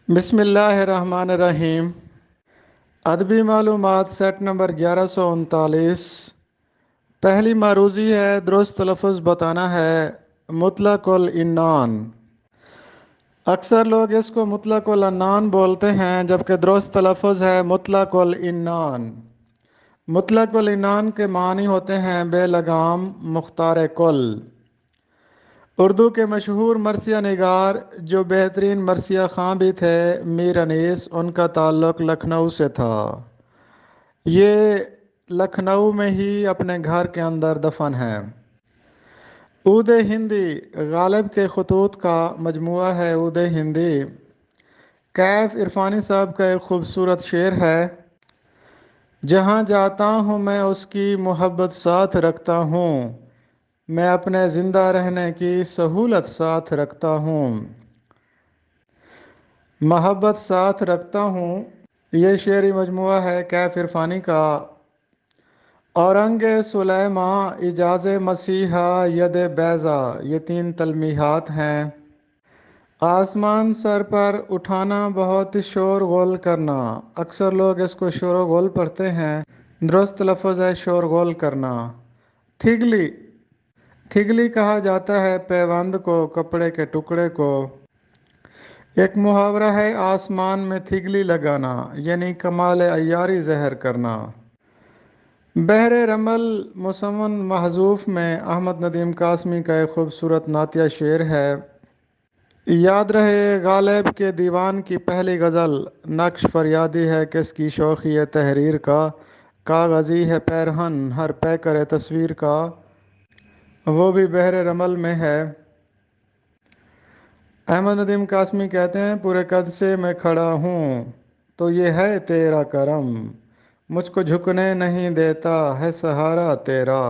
بسم اللہ الرحمن الرحیم۔ ادبی معلومات سیٹ نمبر 1139۔ پہلی معروضی ہے، درست لفظ بتانا ہے، مطلق العنان۔ اکثر لوگ اس کو مطلق العنان بولتے ہیں، جبکہ درست لفظ ہے مطلق العنان۔ مطلق العنان کے معنی ہوتے ہیں بے لگام، مختار کل۔ اردو کے مشہور مرثیہ نگار جو بہترین مرثیہ خواں بھی تھے، میر انیس، ان کا تعلق لکھنؤ سے تھا۔ یہ لکھنؤ میں ہی اپنے گھر کے اندر دفن ہیں۔ عود ہندی غالب کے خطوط کا مجموعہ ہے۔ عود ہندی کیف عرفانی صاحب کا ایک خوبصورت شعر ہے: جہاں جاتا ہوں میں اس کی محبت ساتھ رکھتا ہوں، میں اپنے زندہ رہنے کی سہولت ساتھ رکھتا ہوں۔ محبت ساتھ رکھتا ہوں، یہ شعری مجموعہ ہے کیف عرفانی کا۔ اورنگ سلیماں، اعجاز مسیحا، ید بیضا، یہ 3 تلمیحات ہیں۔ آسمان سر پر اٹھانا، بہت شور غل کرنا۔ اکثر لوگ اس کو شور و غل پڑھتے ہیں، درست لفظ ہے شور غل کرنا۔ تھگلی، تھگلی کہا جاتا ہے پیوند کو، کپڑے کے ٹکڑے کو۔ ایک محاورہ ہے آسمان میں تھگلی لگانا، یعنی کمال عیاری ظاہر کرنا۔ بحر رمل مسمن محذوف میں احمد ندیم قاسمی کا ایک خوبصورت نعتیہ شعر ہے: یاد رہے غالب کے دیوان کی پہلی غزل، نقش فریادی ہے کس کی شوخی تحریر کا، کاغذی ہے پیرہن ہر پیکر تصویر کا۔ وہ بھی بحر رمل میں ہے۔ احمد ندیم قاسمی کہتے ہیں: پورے قد سے میں کھڑا ہوں تو یہ ہے تیرا کرم، مجھ کو جھکنے نہیں دیتا ہے سہارا تیرا۔